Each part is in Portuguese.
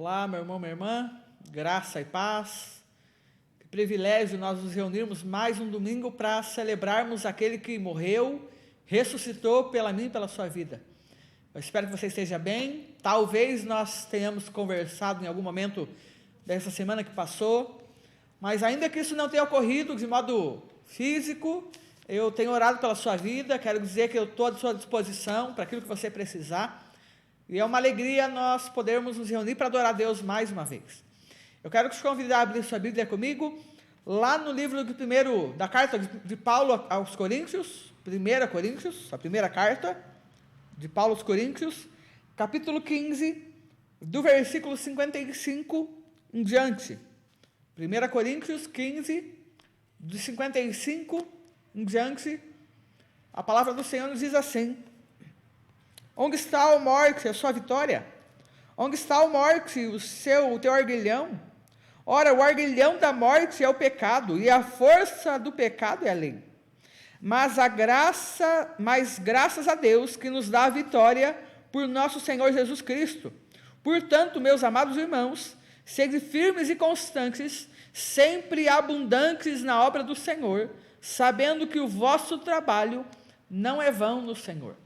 Olá, meu irmão, minha irmã, graça e paz. Que privilégio nós nos reunirmos mais um domingo para celebrarmos aquele que morreu, ressuscitou pela mim e pela sua vida. Eu espero que você esteja bem. Talvez nós tenhamos conversado em algum momento dessa semana que passou, mas ainda que isso não tenha ocorrido de modo físico, eu tenho orado pela sua vida. Quero dizer que eu estou à sua disposição para aquilo que você precisar. E é uma alegria nós podermos nos reunir para adorar a Deus mais uma vez. Eu quero te convidar a abrir sua Bíblia comigo, lá no livro da carta de Paulo aos Coríntios, 1 Coríntios, a primeira carta de Paulo aos Coríntios, capítulo 15, do versículo 55 em diante. 1 Coríntios 15, de 55 em diante, a palavra do Senhor nos diz assim: onde está, ó morte, a sua vitória? Onde está, ó morte, o teu arguilhão? Ora, o arguilhão da morte é o pecado, e a força do pecado é a lei. Mas graças a Deus que nos dá a vitória por nosso Senhor Jesus Cristo. Portanto, meus amados irmãos, sede firmes e constantes, sempre abundantes na obra do Senhor, sabendo que o vosso trabalho não é vão no Senhor.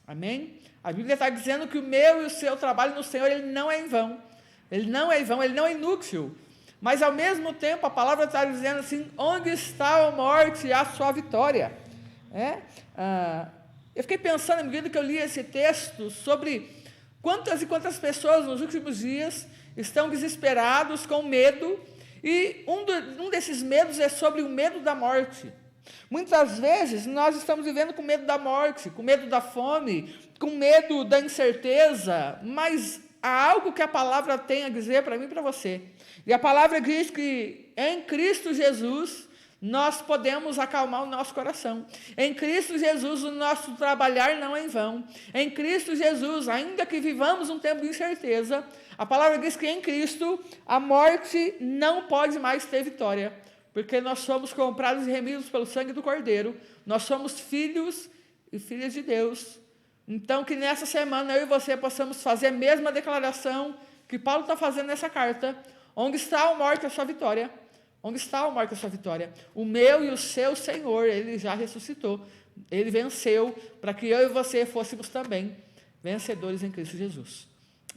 Amém? A Bíblia está dizendo que o meu e o seu trabalho no Senhor, ele não é em vão. Ele não é em vão, ele não é inútil. Mas, ao mesmo tempo, a palavra está dizendo assim: onde está a morte, a sua vitória? Eu fiquei pensando, à medida que eu li esse texto, sobre quantas e quantas pessoas nos últimos dias estão desesperados, com medo, e um desses medos é sobre o medo da morte. Muitas vezes nós estamos vivendo com medo da morte, com medo da fome, com medo da incerteza, mas há algo que a palavra tem a dizer para mim e para você. E a palavra diz que em Cristo Jesus nós podemos acalmar o nosso coração. Em Cristo Jesus o nosso trabalhar não é em vão. Em Cristo Jesus, ainda que vivamos um tempo de incerteza, a palavra diz que em Cristo a morte não pode mais ter vitória, porque nós somos comprados e remidos pelo sangue do Cordeiro. Nós somos filhos e filhas de Deus. Então, que nessa semana eu e você possamos fazer a mesma declaração que Paulo está fazendo nessa carta. Onde está a morte, a sua vitória? Onde está a morte, a sua vitória? O meu e o seu Senhor, ele já ressuscitou. Ele venceu para que eu e você fôssemos também vencedores em Cristo Jesus.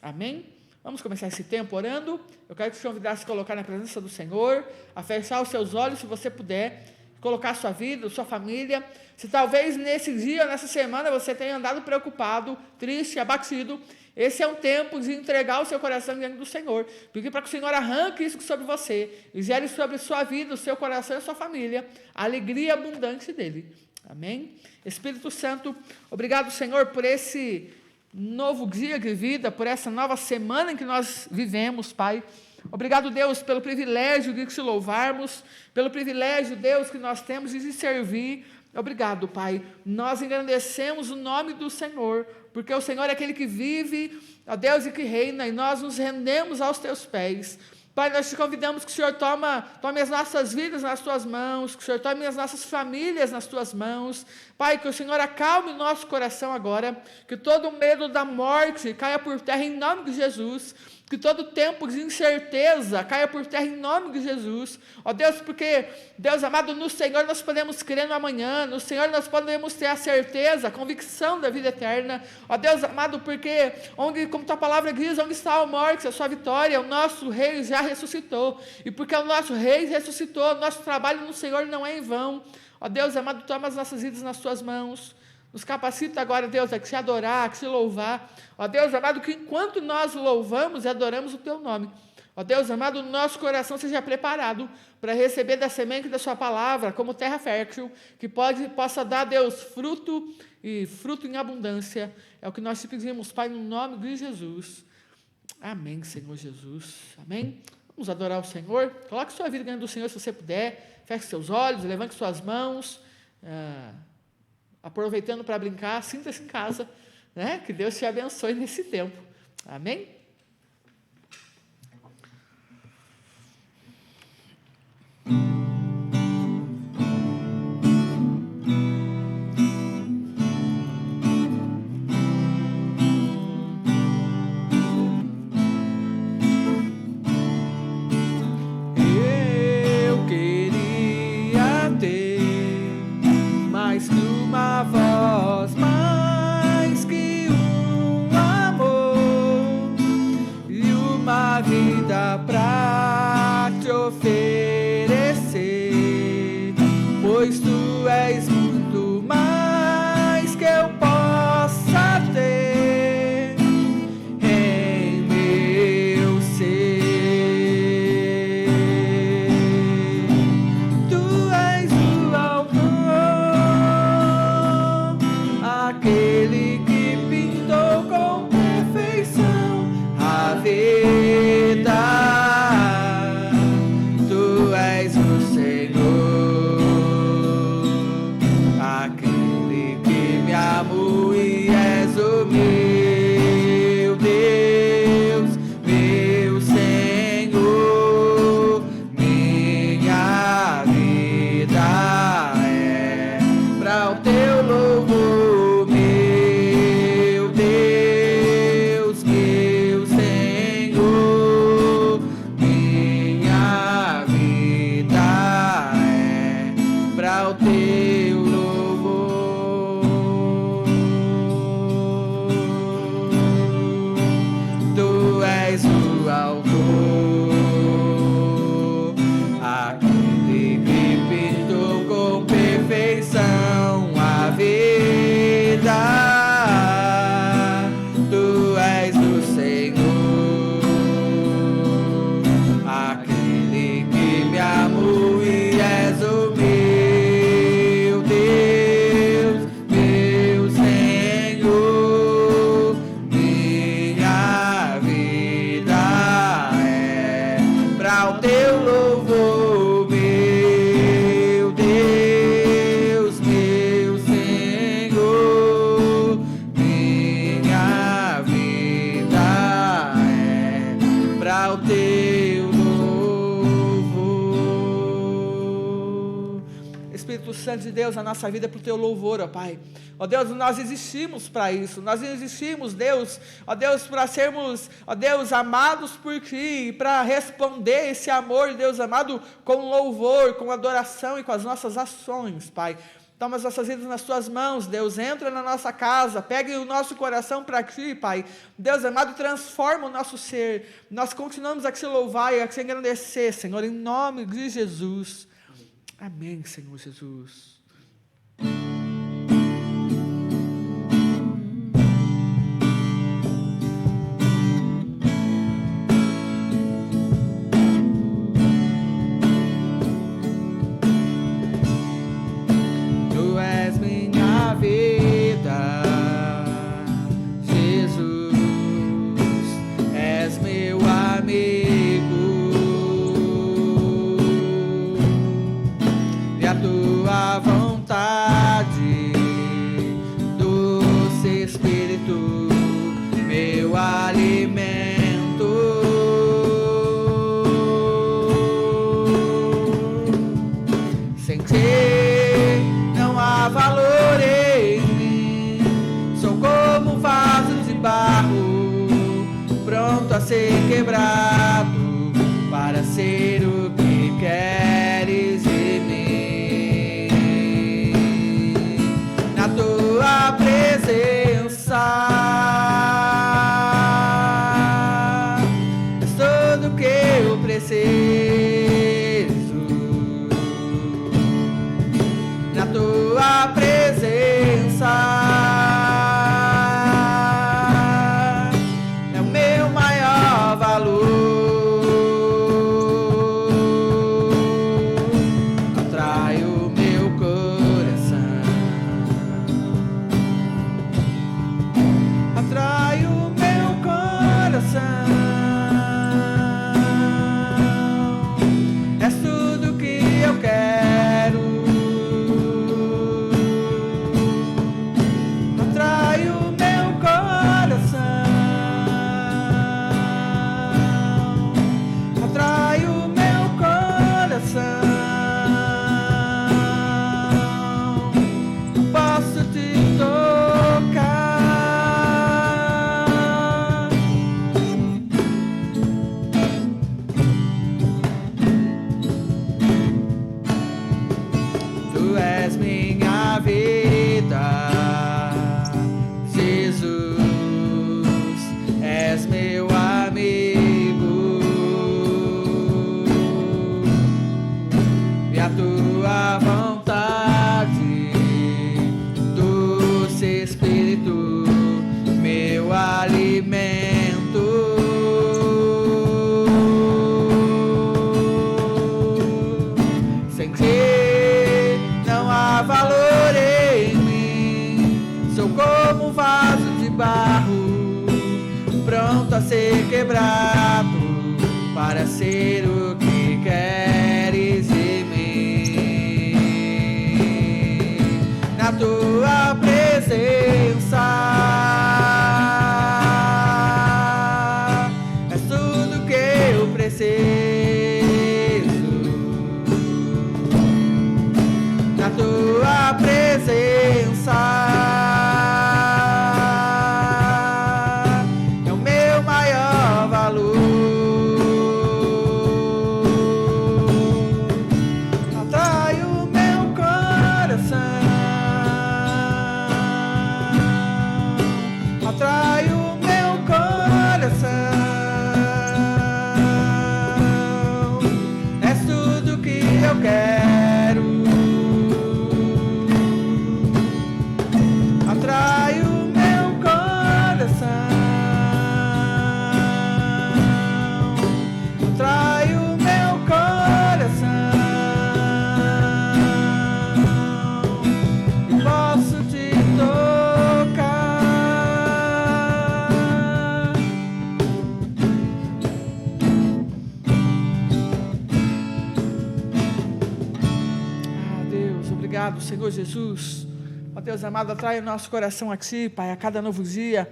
Amém? Vamos começar esse tempo orando. Eu quero te convidar a se colocar na presença do Senhor, a fechar os seus olhos, se você puder, colocar a sua vida, a sua família. Se talvez nesse dia, nessa semana, você tenha andado preocupado, triste, abatido, esse é um tempo de entregar o seu coração diante do Senhor, pedir para que o Senhor arranque isso sobre você e gere sobre a sua vida, o seu coração e a sua família, a alegria abundante dele. Amém? Espírito Santo, obrigado, Senhor, por esse novo dia de vida, por essa nova semana em que nós vivemos, Pai. Obrigado, Deus, pelo privilégio de te louvarmos, pelo privilégio, Deus, que nós temos de te servir. Obrigado, Pai. Nós engrandecemos o nome do Senhor, porque o Senhor é aquele que vive, ó Deus, e que reina, e nós nos rendemos aos teus pés. Pai, nós te convidamos que o Senhor tome as nossas vidas nas tuas mãos, que o Senhor tome as nossas famílias nas tuas mãos. Pai, que o Senhor acalme o nosso coração agora, que todo medo da morte caia por terra em nome de Jesus, que todo tempo de incerteza caia por terra em nome de Jesus. Ó Deus, porque, Deus amado, no Senhor nós podemos crer no amanhã, no Senhor nós podemos ter a certeza, a convicção da vida eterna. Ó Deus amado, porque, como tua palavra diz, onde está a morte, a sua vitória, o nosso Rei já ressuscitou. E porque o nosso Rei ressuscitou, nosso trabalho no Senhor não é em vão. Ó Deus amado, toma as nossas vidas nas tuas mãos. Nos capacita agora, Deus, a te adorar, a te louvar. Ó Deus amado, que enquanto nós louvamos e adoramos o teu nome, ó Deus amado, o nosso coração seja preparado para receber da semente da sua palavra como terra fértil, que possa dar, Deus, fruto e fruto em abundância. É o que nós te pedimos, Pai, no nome de Jesus. Amém, Senhor Jesus. Amém? Vamos adorar o Senhor. Coloque sua vida diante do Senhor, se você puder. Feche seus olhos, levante suas mãos. Aproveitando para brincar, sinta-se em casa, né? Que Deus te abençoe nesse tempo. Amém? uma voz mais que um amor e uma vida pra te oferecer, pois tu és muito mais que eu possa ter em meu ser. Tu és o autor, aquele que pintou com perfeição a vida. Tu és o Senhor, aquele que me amou e és o meu Deus, meu Senhor. Minha vida é para o teu louvor, meu Deus, meu Senhor. Minha vida é para o teu louvor. Tu és o autor, aquele que pintou com perfeição a vida. Tu és o Senhor, aquele que me amou e és o meu Deus, meu Senhor. Minha vida é para o teu louvor, meu Deus, meu Senhor. Minha vida é para o teu louvor. Espírito Santo de Deus, a nossa vida é para o teu louvor, ó Pai. Ó Deus, nós existimos para isso, nós existimos, Deus, ó Deus, para sermos, ó Deus, amados por Ti, para responder esse amor, Deus amado, com louvor, com adoração e com as nossas ações, Pai. Toma as nossas vidas nas Tuas mãos, Deus, entra na nossa casa, pegue o nosso coração para Ti, Pai. Deus amado, transforma o nosso ser. Nós continuamos a Te louvar e a Te engrandecer, Senhor, em nome de Jesus. Amém, Senhor Jesus. Tu és minha vida, Jesus, és meu amigo, e a tua vontade, doce Espírito, meu alimento. Sem Ti não há valor em mim, sou como um vaso de barro, pronto a ser quebrado, para ser o que queres de mim. Na Tua presença é tudo que eu preciso. Na Tua presença é o meu maior valor. quebrado para ser o que queres de mim. Na tua presença és tudo que eu preciso. Na tua presença Senhor Jesus, ó Deus amado, atrai o nosso coração a Ti, Pai, a cada novo dia.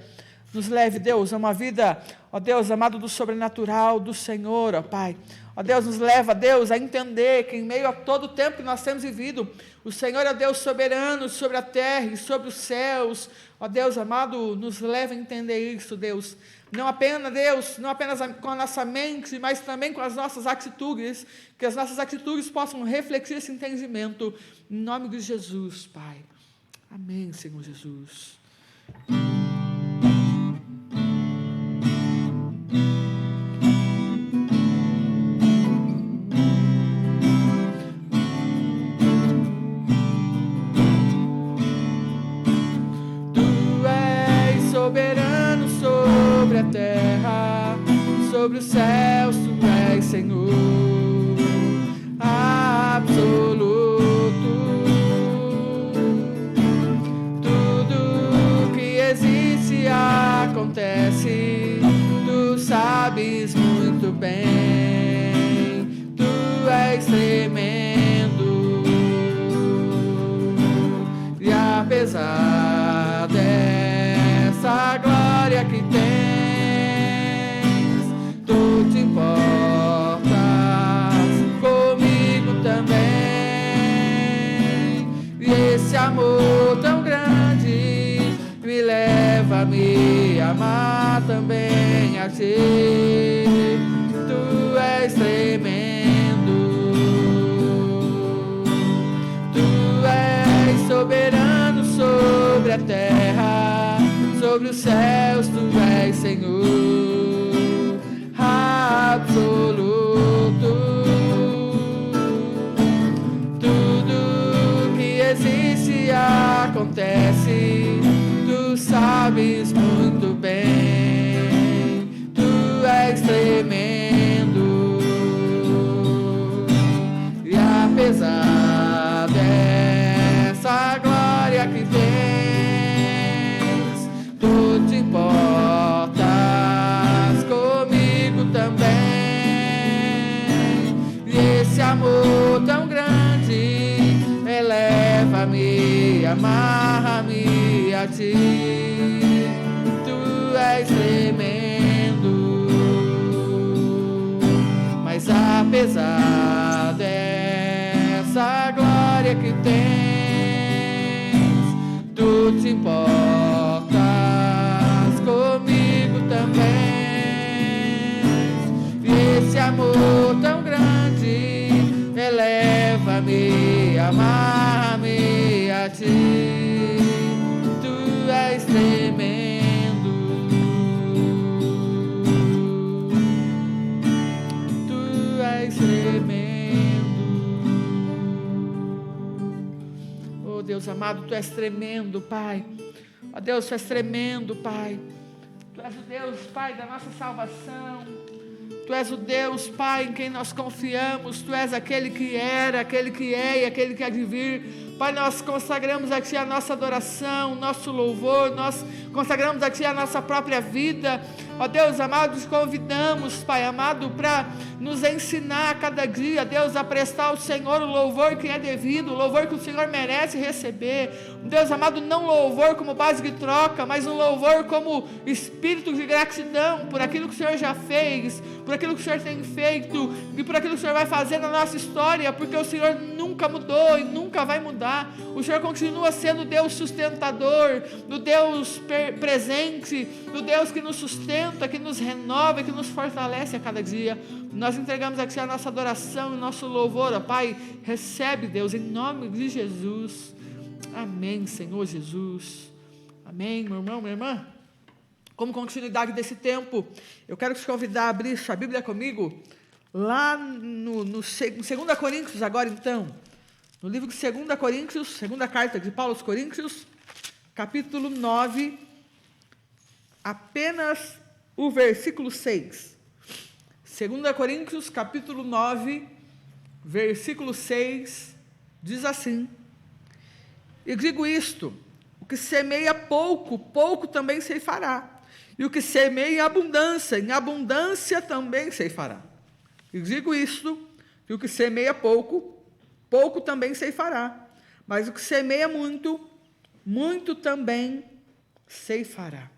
Nos leve, Deus, a uma vida, ó Deus amado, do sobrenatural do Senhor, ó Pai. Ó Deus, nos leva, Deus, a entender que em meio a todo o tempo que nós temos vivido, o Senhor é Deus soberano sobre a terra e sobre os céus. Ó Deus amado, nos leva a entender isso, Deus. Não apenas, Deus, não apenas com a nossa mente, mas também com as nossas atitudes, que as nossas atitudes possam refletir esse entendimento, em nome de Jesus, Pai. Amém, Senhor Jesus. Tu és soberano sobre a terra, sobre os céus, Tu és Senhor absoluto. Tudo que existe acontece, Tu sabes muito bem. Tu és tremendo, e apesar dessa glória que tens, Tu te importas comigo também. E esse amor tão grande me leva a me amar também a Ti. Tu és tremendo, Tu és soberano sobre a terra, sobre os céus, Tu és Senhor absoluto. Tudo que existe acontece, Tu sabes muito bem. Tu és tremendo, e apesar dessa glória que tens, Tu te importas comigo também. E esse amor tão grande eleva-me, amarra-me a Ti. Tu és tremendo, mas apesar dessa glória que tens, Tu te importas comigo também. E esse amor tão grande eleva-me, amarra-me a Ti. Tu és tremendo, Tu és tremendo. Oh Deus amado, Tu és tremendo, Pai. Ó Deus, Tu és tremendo, Pai. Tu és o Deus, Pai, da nossa salvação. Tu és o Deus, Pai, em quem nós confiamos. Tu és aquele que era, aquele que é e aquele que há de vir. Pai, nós consagramos a Ti a nossa adoração, o nosso louvor, nós consagramos a Ti a nossa própria vida. Ó Deus amado, te convidamos, Pai amado, para nos ensinar a cada dia, Deus, a prestar ao Senhor o louvor que é devido, o louvor que o Senhor merece receber. Deus amado, não louvor como base de troca, mas um louvor como espírito de gratidão por aquilo que o Senhor já fez, por aquilo que o Senhor tem feito e por aquilo que o Senhor vai fazer na nossa história, porque o Senhor nunca mudou e nunca vai mudar. O Senhor continua sendo o Deus sustentador, o Deus presente, o Deus que nos sustenta, que nos renova e que nos fortalece a cada dia. Nós entregamos aqui a nossa adoração e o nosso louvor, ó Pai. Recebe, Deus, em nome de Jesus. Amém, Senhor Jesus. Amém, meu irmão, minha irmã. Como continuidade desse tempo, eu quero te convidar a abrir sua Bíblia comigo, lá no 2 Coríntios, agora então, no livro de 2 Coríntios, segunda carta de Paulo aos Coríntios, capítulo 9, apenas o versículo 6. 2 Coríntios, capítulo 9, versículo 6, diz assim: e digo isto, o que semeia pouco, pouco também ceifará. E o que semeia em abundância também ceifará. E digo isto, que o que semeia pouco, pouco também ceifará. Mas o que semeia muito, muito também ceifará.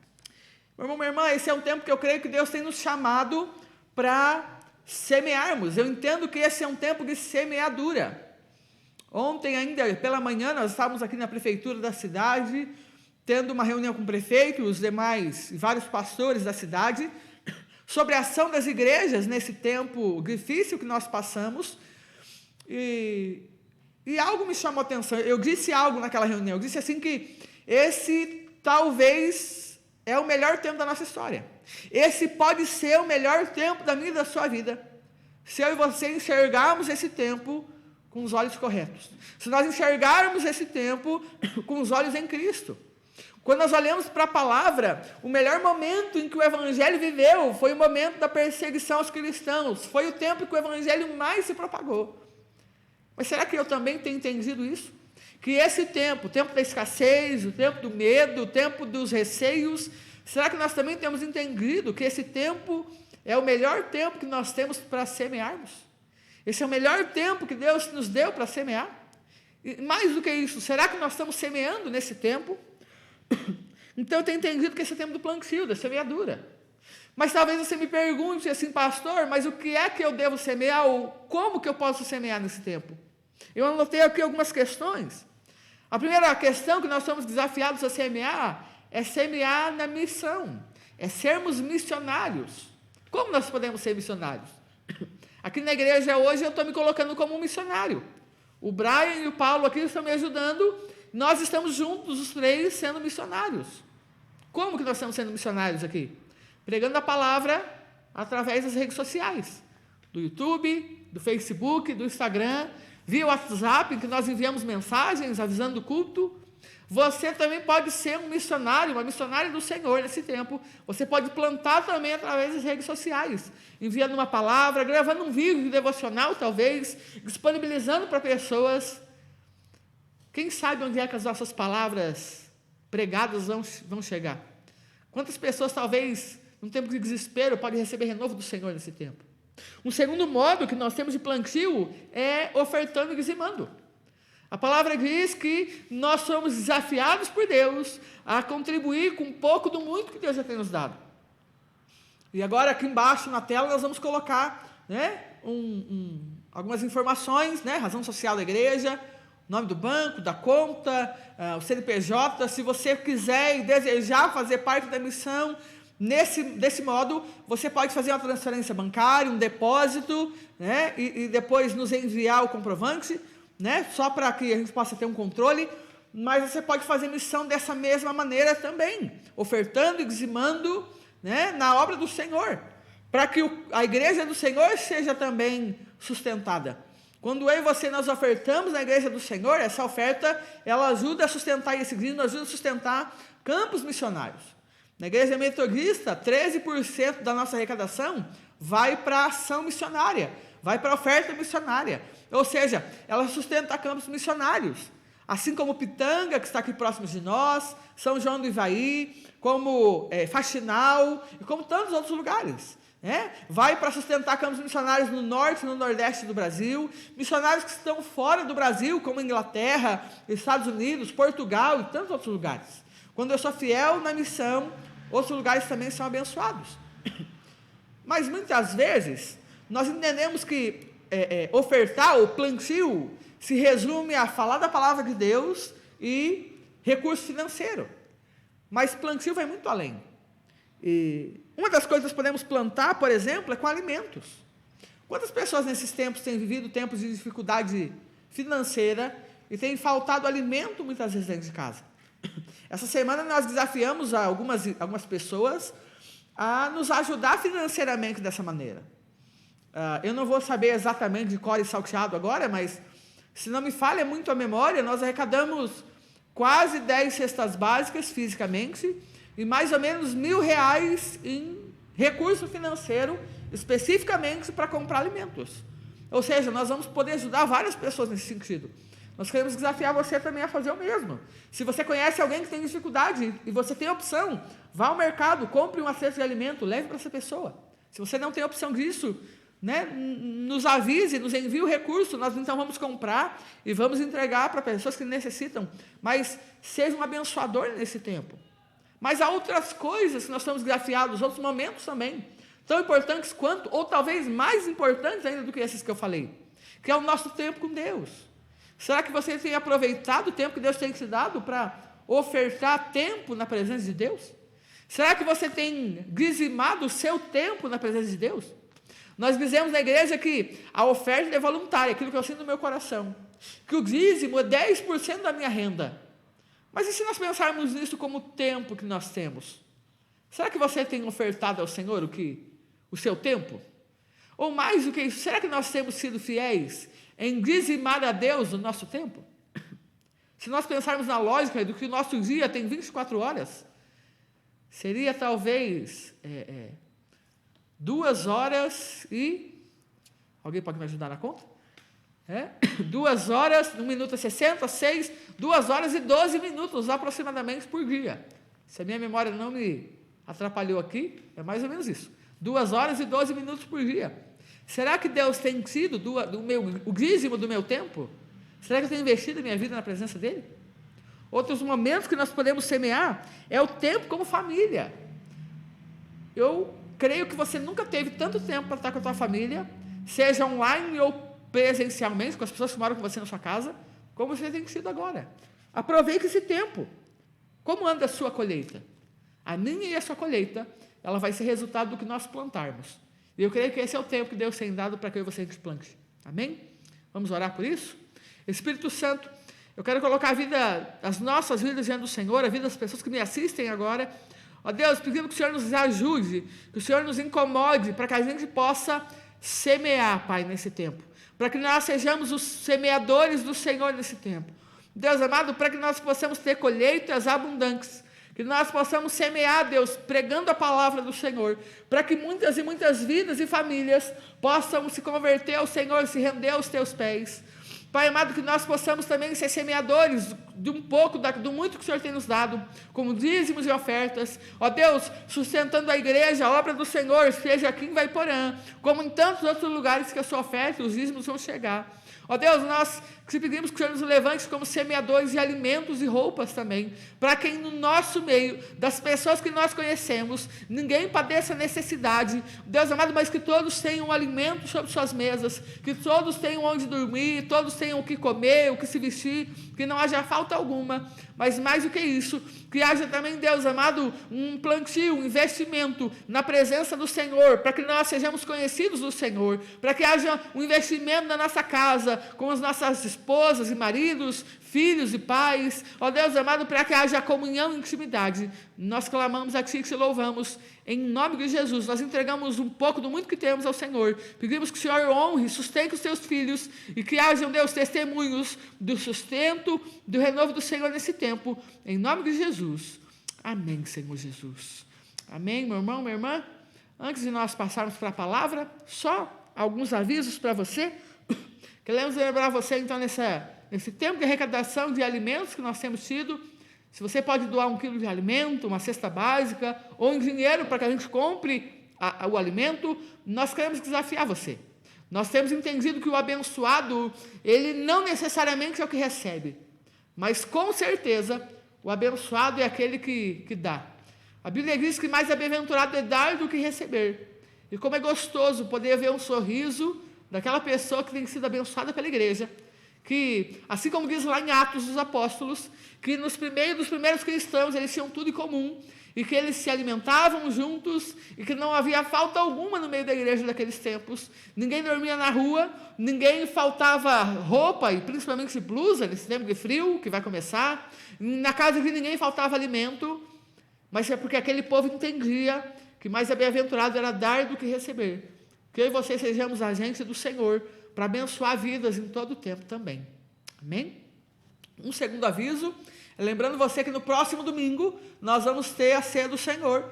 Meu irmão, minha irmã, esse é um tempo que eu creio que Deus tem nos chamado para semearmos. Eu entendo que esse é um tempo de semeadura. Ontem ainda, pela manhã, nós estávamos aqui na prefeitura da cidade, tendo uma reunião com o prefeito e os demais, vários pastores da cidade, sobre a ação das igrejas nesse tempo difícil que nós passamos, e algo me chamou a atenção. Eu disse algo naquela reunião, eu disse assim que esse talvez é o melhor tempo da nossa história. Esse pode ser o melhor tempo da minha e da sua vida, se eu e você enxergarmos esse tempo com os olhos corretos, se nós enxergarmos esse tempo com os olhos em Cristo. Quando nós olhamos para a palavra, o melhor momento em que o Evangelho viveu foi o momento da perseguição aos cristãos, foi o tempo em que o Evangelho mais se propagou. Mas será que eu também tenho entendido isso? Que esse tempo, o tempo da escassez, o tempo do medo, o tempo dos receios, será que nós também temos entendido que esse tempo é o melhor tempo que nós temos para semearmos? Esse é o melhor tempo que Deus nos deu para semear? E mais do que isso, será que nós estamos semeando nesse tempo? Então eu tenho entendido que esse é o tempo do plantio, da semeadura. Mas talvez você me pergunte assim, pastor, mas o que é que eu devo semear, ou como que eu posso semear nesse tempo? Eu anotei aqui algumas questões. A primeira questão que nós somos desafiados a semear é semear na missão, é sermos missionários. Como nós podemos ser missionários? Aqui na igreja hoje eu estou me colocando como um missionário. O Brian e o Paulo aqui estão me ajudando. Nós estamos juntos, os três, sendo missionários. Como que nós estamos sendo missionários aqui? Pregando a palavra através das redes sociais. Do YouTube, do Facebook, do Instagram, via WhatsApp, em que nós enviamos mensagens avisando do culto. Você também pode ser um missionário, uma missionária do Senhor nesse tempo. Você pode plantar também através das redes sociais, enviando uma palavra, gravando um vídeo devocional, talvez, disponibilizando para pessoas. Quem sabe onde é que as nossas palavras pregadas vão chegar? Quantas pessoas, talvez, num tempo de desespero, podem receber renovo do Senhor nesse tempo? Um segundo modo que nós temos de plantio é ofertando e dizimando. A palavra diz que nós somos desafiados por Deus a contribuir com um pouco do muito que Deus já tem nos dado. E agora, aqui embaixo na tela, nós vamos colocar, né, algumas informações, né, razão social da igreja, nome do banco, da conta, o CNPJ. Se você quiser e desejar fazer parte da missão, desse modo, você pode fazer uma transferência bancária, um depósito, né, e depois nos enviar o comprovante, né, só para que a gente possa ter um controle. Mas você pode fazer missão dessa mesma maneira também, ofertando e dizimando, né, na obra do Senhor, para que a igreja do Senhor seja também sustentada. Quando eu e você nós ofertamos na igreja do Senhor, essa oferta, ela ajuda a sustentar esse grito, ajuda a sustentar campos missionários. Na igreja metodista, 13% da nossa arrecadação vai para a ação missionária, vai para a oferta missionária. Ou seja, ela sustenta campos missionários. assim como Pitanga, que está aqui próximo de nós, São João do Ivaí, como Faxinal, e como tantos outros lugares. Vai para sustentar campos missionários no norte e no nordeste do Brasil, missionários que estão fora do Brasil, como Inglaterra, Estados Unidos, Portugal e tantos outros lugares. Quando eu sou fiel na missão, outros lugares também são abençoados. Mas muitas vezes, nós entendemos que ofertar, o plantio, se resume a falar da palavra de Deus e recurso financeiro. Mas plantio vai muito além. E uma das coisas que podemos plantar, por exemplo, é com alimentos. Quantas pessoas nesses tempos têm vivido tempos de dificuldade financeira e têm faltado alimento muitas vezes dentro de casa? Essa semana nós desafiamos algumas pessoas a nos ajudar financeiramente dessa maneira. Eu não vou saber exatamente de cor e salteado agora, mas se não me falha muito a memória, nós arrecadamos quase 10 cestas básicas fisicamente e mais ou menos R$1.000 em recurso financeiro, especificamente para comprar alimentos. Ou seja, nós vamos poder ajudar várias pessoas nesse sentido. Nós queremos desafiar você também a fazer o mesmo. Se você conhece alguém que tem dificuldade e você tem opção, vá ao mercado, compre uma cesta de alimento, leve para essa pessoa. Se você não tem opção disso, nos avise, nos envie o recurso, nós então vamos comprar e vamos entregar para pessoas que necessitam, mas seja um abençoador nesse tempo. Mas há outras coisas que nós estamos desafiados, outros momentos também, tão importantes quanto, ou talvez mais importantes ainda do que esses que eu falei, que é o nosso tempo com Deus. Será que você tem aproveitado o tempo que Deus tem te dado para ofertar tempo na presença de Deus? Será que você tem dizimado o seu tempo na presença de Deus? Nós dizemos na igreja que a oferta é voluntária, aquilo que eu sinto no meu coração, que o dízimo é 10% da minha renda. Mas e se nós pensarmos nisso como o tempo que nós temos? Será que você tem ofertado ao Senhor o seu tempo? Ou mais do que isso, será que nós temos sido fiéis em dizimar a Deus o nosso tempo? Se nós pensarmos na lógica do que o nosso dia tem 24 horas, seria talvez 2 horas e... Alguém pode me ajudar na conta? 2 horas, 1 minuto e 60, 6, 2 horas e 12 minutos aproximadamente por dia. Se a minha memória não me atrapalhou aqui, é mais ou menos isso. 2 horas e 12 minutos por dia. Será que Deus tem sido o dízimo do meu tempo? Será que eu tenho investido a minha vida na presença dEle? Outros momentos que nós podemos semear é o tempo como família. Eu creio que você nunca teve tanto tempo para estar com a tua família, seja online ou presencialmente, com as pessoas que moram com você na sua casa, como você tem sido agora. Aproveite esse tempo. Como anda a sua colheita? A minha e a sua colheita, ela vai ser resultado do que nós plantarmos. E eu creio que esse é o tempo que Deus tem dado para que eu e você plante. Amém? Vamos orar por isso? Espírito Santo, eu quero colocar as nossas vidas diante do Senhor, a vida das pessoas que me assistem agora. Ó Deus, pedindo que o Senhor nos ajude, que o Senhor nos incomode, para que a gente possa semear, Pai, nesse tempo. Para que nós sejamos os semeadores do Senhor nesse tempo. Deus amado, para que nós possamos ter colheitas abundantes, que nós possamos semear, Deus, pregando a palavra do Senhor, para que muitas e muitas vidas e famílias possam se converter ao Senhor, se render aos teus pés. Pai amado, que nós possamos também ser semeadores de um pouco, do muito que o Senhor tem nos dado, como dízimos e ofertas. Ó Deus, sustentando a igreja, a obra do Senhor, seja aqui em Vaiporã, como em tantos outros lugares que a sua oferta e os dízimos vão chegar. Ó Deus, nós te pedimos que o Senhor nos levante como semeadores de alimentos e roupas também, para que no nosso meio, das pessoas que nós conhecemos, ninguém padeça necessidade, Deus amado, mas que todos tenham alimento sobre suas mesas, que todos tenham onde dormir, todos tenham o que comer, o que se vestir, que não haja falta alguma, mas mais do que isso, que haja também, Deus amado, um plantio, um investimento na presença do Senhor, para que nós sejamos conhecidos do Senhor, para que haja um investimento na nossa casa, com as nossas esposas e maridos, filhos e pais, ó Deus amado, para que haja comunhão e intimidade. Nós clamamos a Ti e te louvamos, em nome de Jesus. Nós entregamos um pouco do muito que temos ao Senhor, pedimos que o Senhor honre, sustente os Teus filhos, e que hajam, Deus, testemunhos do sustento, do renovo do Senhor nesse tempo, em nome de Jesus. Amém, Senhor Jesus. Amém, meu irmão, minha irmã. Antes de nós passarmos para a palavra, só alguns avisos para você. Queremos lembrar você, então, nesse tempo de arrecadação de alimentos que nós temos tido, se você pode doar 1 quilo de alimento, uma cesta básica, ou em dinheiro para que a gente compre o alimento, nós queremos desafiar você. Nós temos entendido que o abençoado, ele não necessariamente é o que recebe, mas com certeza o abençoado é aquele que dá. A Bíblia diz que mais bem-aventurado é dar do que receber. E como é gostoso poder ver um sorriso daquela pessoa que tem sido abençoada pela igreja, que, assim como diz lá em Atos dos Apóstolos, que dos primeiros cristãos, eles tinham tudo em comum, e que eles se alimentavam juntos, e que não havia falta alguma no meio da igreja daqueles tempos. Ninguém dormia na rua, ninguém faltava roupa, e principalmente blusa, nesse tempo de frio, que vai começar. Na casa de ninguém faltava alimento, mas é porque aquele povo entendia que mais bem-aventurado era dar do que receber. Que eu e você sejamos agentes do Senhor, para abençoar vidas em todo o tempo também. Amém? Um segundo aviso, lembrando você que no próximo domingo nós vamos ter a ceia do Senhor,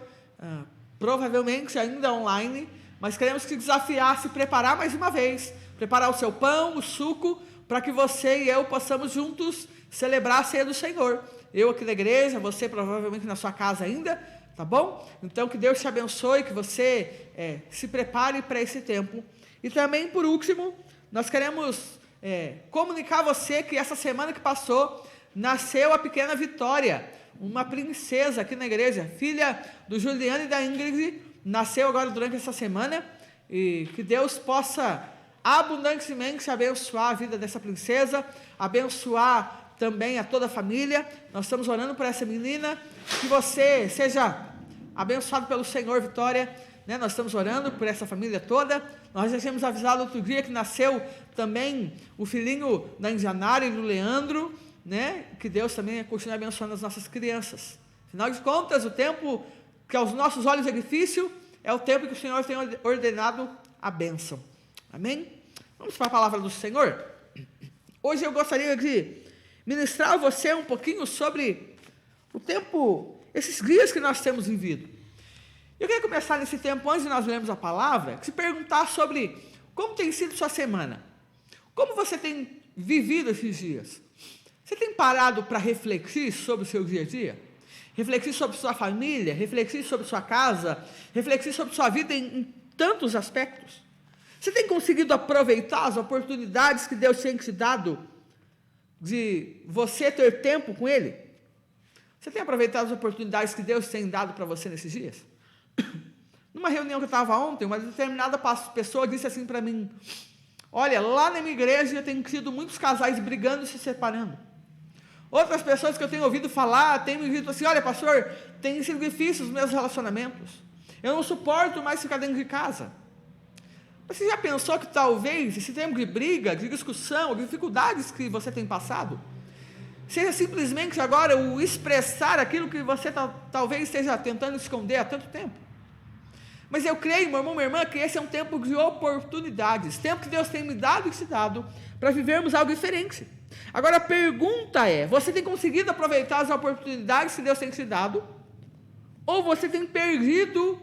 provavelmente ainda online, mas queremos te desafiar a se preparar mais uma vez, preparar o seu pão, o suco, para que você e eu possamos juntos celebrar a ceia do Senhor. Eu aqui na igreja, você provavelmente na sua casa ainda, tá bom? Então que Deus te abençoe, que você se prepare para esse tempo. E também, por último, nós queremos comunicar a você que essa semana que passou, nasceu a pequena Vitória, uma princesa aqui na igreja, filha do Juliano e da Ingrid, nasceu agora durante essa semana, e que Deus possa abundantemente abençoar a vida dessa princesa, abençoar também a toda a família. Nós estamos orando por essa menina, que você seja abençoado pelo Senhor, Vitória, né? Nós estamos orando por essa família toda. Nós já tínhamos avisado outro dia que nasceu também o filhinho da Indianara e do Leandro, né? Que Deus também continue abençoando as nossas crianças. Afinal de contas, o tempo que aos nossos olhos é difícil, é o tempo que o Senhor tem ordenado a bênção. Amém? Vamos para a palavra do Senhor? Hoje eu gostaria de ministrar a você um pouquinho sobre o tempo, esses dias que nós temos vivido. Eu queria começar nesse tempo, antes de nós lermos a palavra, se perguntar sobre como tem sido sua semana. Como você tem vivido esses dias? Você tem parado para refletir sobre o seu dia a dia? Refletir sobre sua família, refletir sobre sua casa, refletir sobre sua vida em tantos aspectos? Você tem conseguido aproveitar as oportunidades que Deus tem te dado de você ter tempo com Ele? Você tem aproveitado as oportunidades que Deus tem dado para você nesses dias? Numa reunião que eu estava ontem, uma determinada pessoa disse assim para mim: olha, lá na minha igreja tem tido muitos casais brigando e se separando. Outras pessoas que eu tenho ouvido falar, têm me dito assim: olha, pastor, tem sido difícil os meus relacionamentos, eu não suporto mais ficar dentro de casa. Você já pensou que talvez esse tempo de briga, de discussão, de dificuldades que você tem passado, seja simplesmente agora o expressar aquilo que você talvez esteja tentando esconder há tanto tempo? Mas eu creio, meu irmão, minha irmã, que esse é um tempo de oportunidades, tempo que Deus tem me dado e te dado para vivermos algo diferente. Agora a pergunta é: você tem conseguido aproveitar as oportunidades que Deus tem te dado? Ou você tem perdido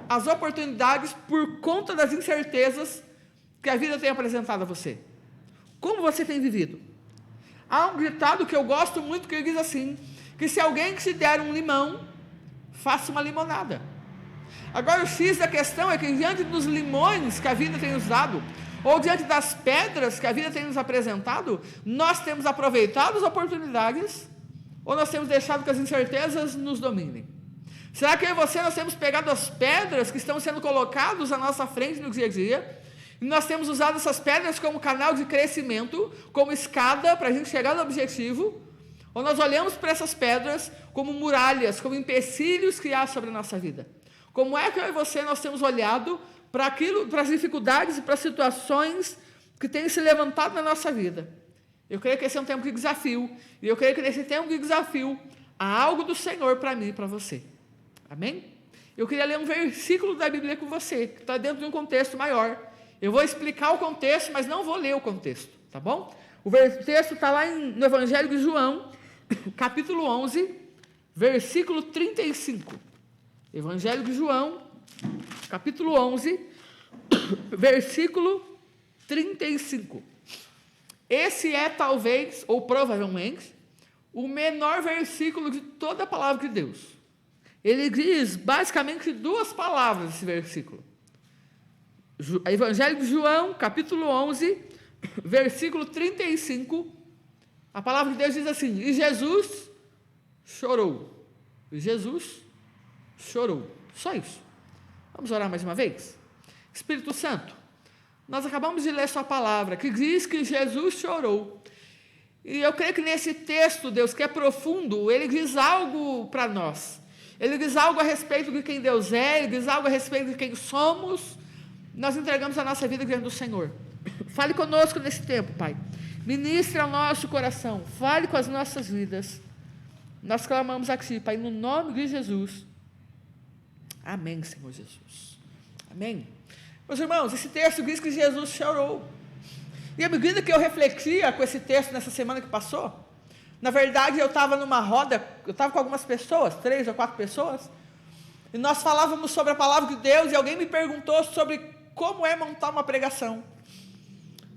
as oportunidades por conta das incertezas que a vida tem apresentado a você? Como você tem vivido? Há um ditado que eu gosto muito, que ele diz assim, que se alguém te der um limão, faça uma limonada. Agora o X da questão é que diante dos limões que a vida tem nos dado, ou diante das pedras que a vida tem nos apresentado, nós temos aproveitado as oportunidades, ou nós temos deixado que as incertezas nos dominem? Será que eu e você, nós temos pegado as pedras que estão sendo colocadas à nossa frente no dia a dia, e nós temos usado essas pedras como canal de crescimento, como escada para a gente chegar no objetivo, ou nós olhamos para essas pedras como muralhas, como empecilhos que há sobre a nossa vida? Como é que eu e você, nós temos olhado para aquilo, para as dificuldades e para as situações que têm se levantado na nossa vida? Eu creio que esse é um tempo de desafio, e eu creio que nesse tempo de desafio há algo do Senhor para mim e para você. Amém? Eu queria ler um versículo da Bíblia com você, que está dentro de um contexto maior. Eu vou explicar o contexto, mas não vou ler o contexto, tá bom? O texto está lá no Evangelho de João, capítulo 11, versículo 35. Evangelho de João, capítulo 11, versículo 35. esse é talvez, ou provavelmente, o menor versículo de toda a palavra de Deus. Ele diz basicamente 2 palavras esse versículo. Evangelho de João, capítulo 11, versículo 35, a palavra de Deus diz assim: e Jesus chorou. E Jesus chorou. Só isso. Vamos orar mais uma vez? Espírito Santo, nós acabamos de ler sua palavra, que diz que Jesus chorou. E eu creio que nesse texto, Deus, que é profundo, ele diz algo para nós. Ele diz algo a respeito de quem Deus é, ele diz algo a respeito de quem somos. Nós entregamos a nossa vida diante do Senhor. Fale conosco nesse tempo, Pai. Ministre ao nosso coração. Fale com as nossas vidas. Nós clamamos a Ti, Pai, no nome de Jesus. Amém, Senhor Jesus. Amém. Meus irmãos, esse texto diz que Jesus chorou. E à medida que eu refletia com esse texto nessa semana que passou, na verdade eu estava numa roda, eu estava com algumas pessoas, 3 ou 4 pessoas, e nós falávamos sobre a palavra de Deus, e alguém me perguntou sobre como é montar uma pregação.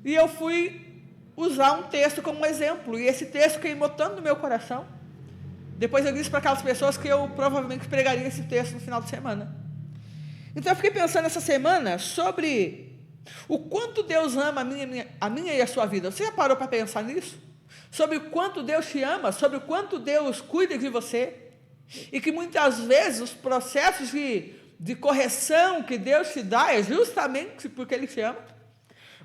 E eu fui usar um texto como exemplo, e esse texto queimou tanto no meu coração. Depois eu disse para aquelas pessoas que eu provavelmente pregaria esse texto no final de semana. Então eu fiquei pensando essa semana sobre o quanto Deus ama a minha e a sua vida. Você já parou para pensar nisso? Sobre o quanto Deus te ama, sobre o quanto Deus cuida de você, e que muitas vezes os processos de correção que Deus te dá é justamente porque Ele te ama.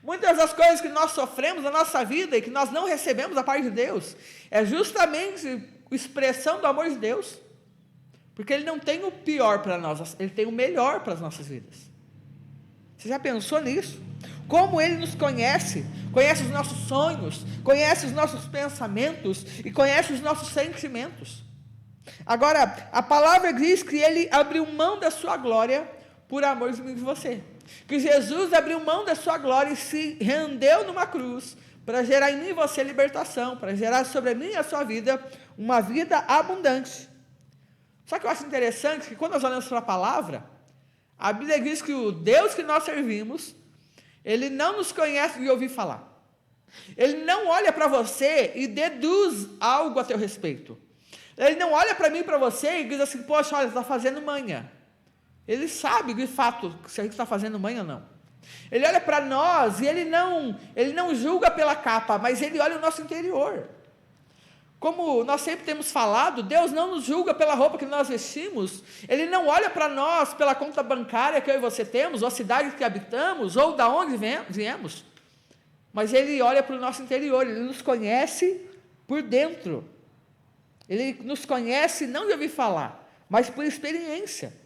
Muitas das coisas que nós sofremos na nossa vida e que nós não recebemos da parte de Deus é justamente expressão do amor de Deus, porque Ele não tem o pior para nós, Ele tem o melhor para as nossas vidas. Você já pensou nisso? Como Ele nos conhece, conhece os nossos sonhos, conhece os nossos pensamentos e conhece os nossos sentimentos. Agora, a palavra diz que Ele abriu mão da sua glória por amor de mim e de você. Que Jesus abriu mão da sua glória e se rendeu numa cruz para gerar em mim e você libertação, para gerar sobre a mim e a sua vida uma vida abundante. Só que eu acho interessante que quando nós olhamos para a palavra, a Bíblia diz que o Deus que nós servimos, Ele não nos conhece de ouvir falar. Ele não olha para você e deduz algo a teu respeito. Ele não olha para mim e para você e diz assim: poxa, olha, você está fazendo manha. Ele sabe, de fato, se a gente está fazendo manha ou não. Ele olha para nós e ele não julga pela capa, mas Ele olha o nosso interior. Como nós sempre temos falado, Deus não nos julga pela roupa que nós vestimos. Ele não olha para nós pela conta bancária que eu e você temos, ou a cidade que habitamos, ou da onde viemos. Mas Ele olha para o nosso interior, Ele nos conhece por dentro. Ele nos conhece não de ouvir falar, mas por experiência.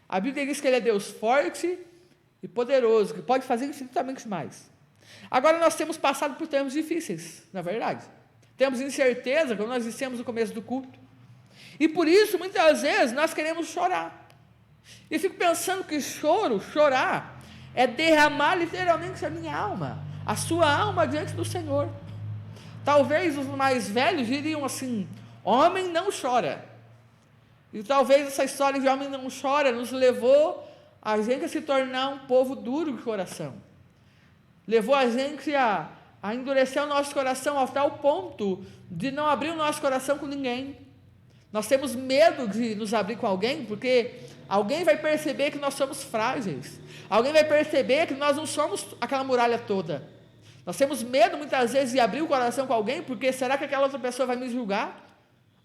A Bíblia diz que Ele é Deus forte e poderoso, que pode fazer infinitamente mais. Agora nós temos passado por tempos difíceis, na verdade. Temos incerteza, como nós dissemos no começo do culto. E por isso, muitas vezes, nós queremos chorar. E fico pensando que chorar, é derramar literalmente a minha alma, a sua alma diante do Senhor. Talvez os mais velhos diriam assim: homem não chora. E talvez essa história de homem não chora nos levou a gente a se tornar um povo duro de coração. Levou a gente a endurecer o nosso coração ao tal ponto de não abrir o nosso coração com ninguém. Nós temos medo de nos abrir com alguém, porque alguém vai perceber que nós somos frágeis. Alguém vai perceber que nós não somos aquela muralha toda. Nós temos medo muitas vezes de abrir o coração com alguém, porque será que aquela outra pessoa vai me julgar?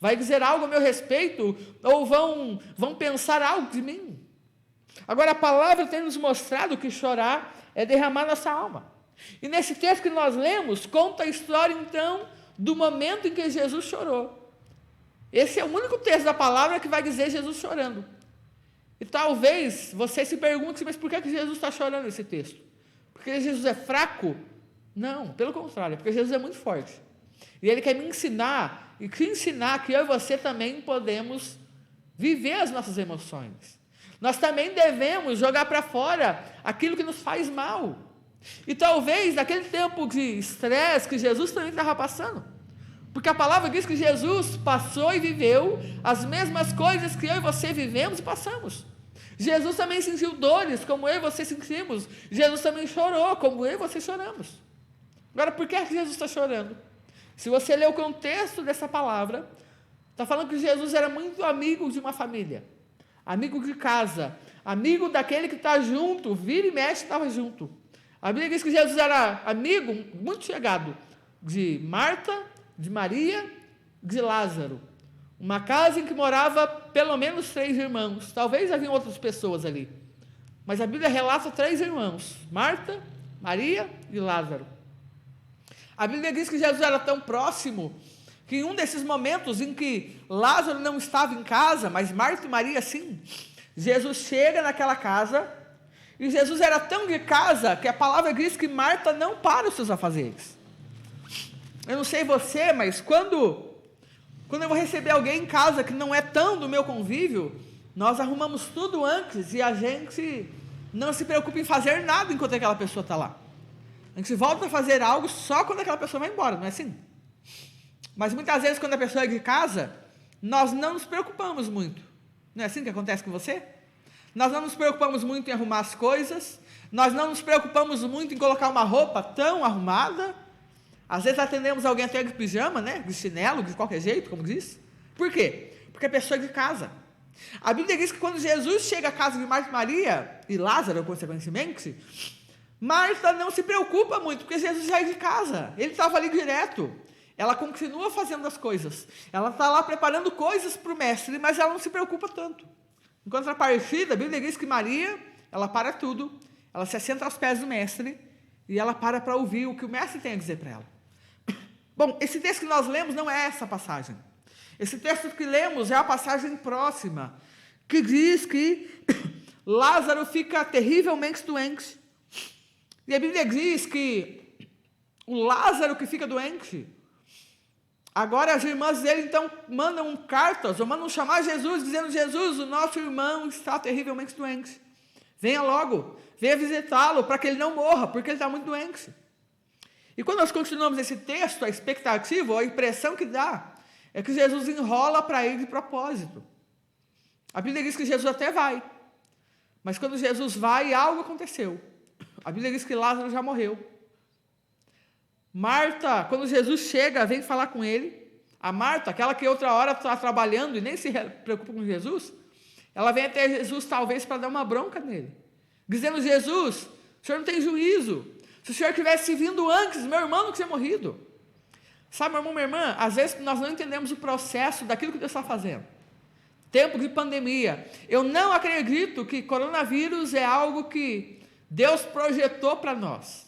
Vai dizer algo a meu respeito? Ou vão pensar algo de mim? Agora, a palavra tem nos mostrado que chorar é derramar nossa alma. E nesse texto que nós lemos, conta a história, então, do momento em que Jesus chorou. Esse é o único texto da palavra que vai dizer Jesus chorando. E talvez você se pergunte: mas por que Jesus está chorando nesse texto? Porque Jesus é fraco? Não, pelo contrário, porque Jesus é muito forte. E Ele quer me ensinar, e te ensinar que eu e você também podemos viver as nossas emoções. Nós também devemos jogar para fora aquilo que nos faz mal. E talvez naquele tempo de estresse que Jesus também estava passando, porque a palavra diz que Jesus passou e viveu as mesmas coisas que eu e você vivemos e passamos. Jesus também sentiu dores como eu e você sentimos. Jesus também chorou como eu e você choramos. Agora, por que Jesus está chorando? Se você ler o contexto dessa palavra, está falando que Jesus era muito amigo de uma família, amigo de casa, amigo daquele que está junto, vira e mexe estava junto. A Bíblia diz que Jesus era amigo, muito chegado, de Marta, de Maria, de Lázaro. Uma casa em que morava pelo menos 3 irmãos, talvez haviam outras pessoas ali, mas a Bíblia relata 3 irmãos, Marta, Maria e Lázaro. A Bíblia diz que Jesus era tão próximo, que em um desses momentos em que Lázaro não estava em casa, mas Marta e Maria sim, Jesus chega naquela casa, e Jesus era tão de casa, que a palavra diz que Marta não para os seus afazeres. Eu não sei você, mas quando eu vou receber alguém em casa que não é tão do meu convívio, nós arrumamos tudo antes, e a gente não se preocupa em fazer nada enquanto aquela pessoa está lá. A gente volta a fazer algo só quando aquela pessoa vai embora, não é assim? Mas muitas vezes, quando a pessoa é de casa, nós não nos preocupamos muito. Não é assim que acontece com você? Nós não nos preocupamos muito em arrumar as coisas, nós não nos preocupamos muito em colocar uma roupa tão arrumada. Às vezes atendemos alguém até de pijama, né? De chinelo, de qualquer jeito, como diz. Por quê? Porque a pessoa é de casa. A Bíblia diz que quando Jesus chega à casa de Marta e Maria, e Lázaro, consequentemente, Marta não se preocupa muito, porque Jesus já é de casa, ele estava ali direto. Ela continua fazendo as coisas, ela está lá preparando coisas para o mestre, mas ela não se preocupa tanto. Em contrapartida, a Bíblia diz que Maria, ela para tudo, ela se assenta aos pés do mestre, e ela para ouvir o que o mestre tem a dizer para ela. Bom, esse texto que nós lemos não é essa passagem. Esse texto que lemos é a passagem próxima, que diz que Lázaro fica terrivelmente doente. E a Bíblia diz que o Lázaro que fica doente, agora as irmãs dele então mandam cartas, ou mandam chamar Jesus, dizendo: Jesus, o nosso irmão está terrivelmente doente. Venha logo, venha visitá-lo para que ele não morra, porque ele está muito doente. E quando nós continuamos esse texto, a expectativa, ou a impressão que dá, é que Jesus enrola para ir de propósito. A Bíblia diz que Jesus até vai, mas quando Jesus vai, algo aconteceu. A Bíblia diz que Lázaro já morreu. Marta, quando Jesus chega, vem falar com ele. A Marta, aquela que outra hora está trabalhando e nem se preocupa com Jesus, ela vem até Jesus talvez para dar uma bronca nele, dizendo: Jesus, o senhor não tem juízo. Se o senhor tivesse vindo antes, meu irmão não tinha morrido. Sabe, meu irmão, minha irmã, às vezes nós não entendemos o processo daquilo que Deus está fazendo. Tempo de pandemia. Eu não acredito que coronavírus é algo que Deus projetou para nós,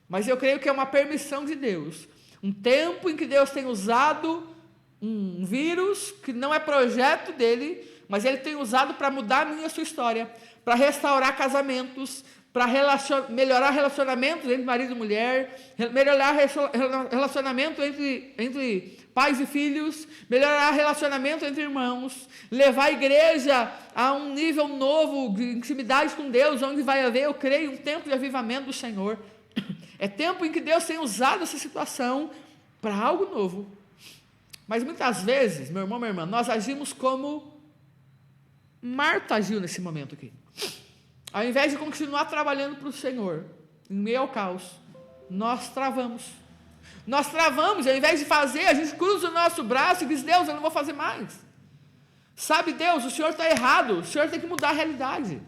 mas eu creio que é uma permissão de Deus, um tempo em que Deus tem usado um vírus que não é projeto dele, mas ele tem usado para mudar a minha e a sua história, para restaurar casamentos, para melhorar relacionamentos entre marido e mulher, melhorar relacionamento entre pais e filhos, melhorar relacionamento entre irmãos, levar a igreja a um nível novo de intimidade com Deus, onde vai haver, eu creio, um tempo de avivamento do Senhor. É tempo em que Deus tem usado essa situação para algo novo. Mas muitas vezes, meu irmão, minha irmã, nós agimos como Marta agiu nesse momento aqui. Ao invés de continuar trabalhando para o Senhor, em meio ao caos, nós travamos. Nós travamos, ao invés de fazer, a gente cruza o nosso braço e diz: Deus, eu não vou fazer mais. Sabe, Deus, o Senhor está errado, o Senhor tem que mudar a realidade.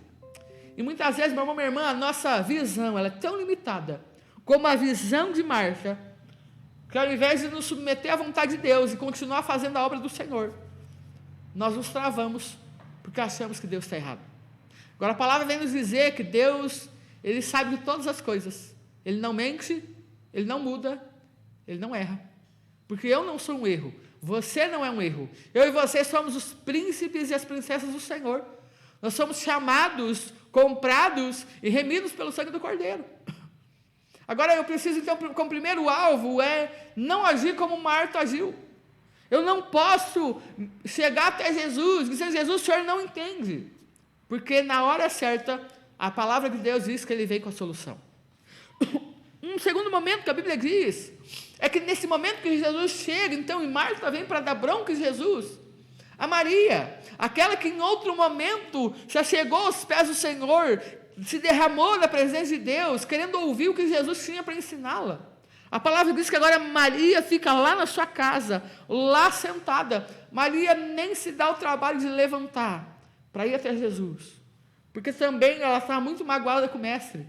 E muitas vezes, meu irmão, minha irmã, a nossa visão, ela é tão limitada, como a visão de Marta, que ao invés de nos submeter à vontade de Deus e continuar fazendo a obra do Senhor, nós nos travamos, porque achamos que Deus está errado. Agora a palavra vem nos dizer que Deus, Ele sabe de todas as coisas, Ele não mente, Ele não muda, Ele não erra, porque eu não sou um erro, você não é um erro, eu e você somos os príncipes e as princesas do Senhor, nós somos chamados, comprados e remidos pelo sangue do Cordeiro. Agora eu preciso então, como primeiro alvo, não agir como Marta agiu. Eu não posso chegar até Jesus, dizendo: Jesus, o Senhor não entende, porque na hora certa, a palavra de Deus diz que Ele vem com a solução. Um segundo momento que a Bíblia diz, é que nesse momento que Jesus chega, então, e Marta vem para dar bronca em Jesus, a Maria, aquela que em outro momento já chegou aos pés do Senhor, se derramou na presença de Deus, querendo ouvir o que Jesus tinha para ensiná-la. A palavra diz que agora Maria fica lá na sua casa, lá sentada. Maria nem se dá o trabalho de levantar para ir até Jesus, porque também ela está muito magoada com o mestre.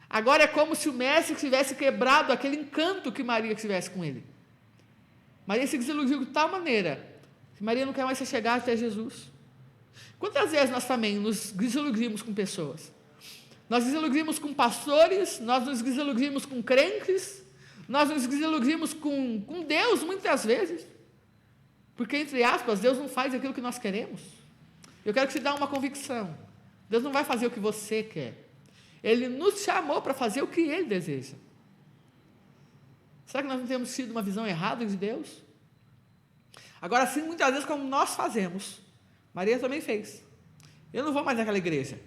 Agora é como se o mestre tivesse quebrado aquele encanto que Maria tivesse com ele. Maria se desiludiu de tal maneira que Maria não quer mais chegar até Jesus. Quantas vezes nós também nos desiludimos com pessoas? Nós nos desiludimos com pastores, nós nos desiludimos com crentes, nós nos desiludimos com Deus muitas vezes, porque, entre aspas, Deus não faz aquilo que nós queremos. Eu quero te dar uma convicção: Deus não vai fazer o que você quer, Ele nos chamou para fazer o que Ele deseja. Será que nós não temos tido uma visão errada de Deus? Agora, sim, muitas vezes, como nós fazemos, Maria também fez. Eu não vou mais naquela igreja.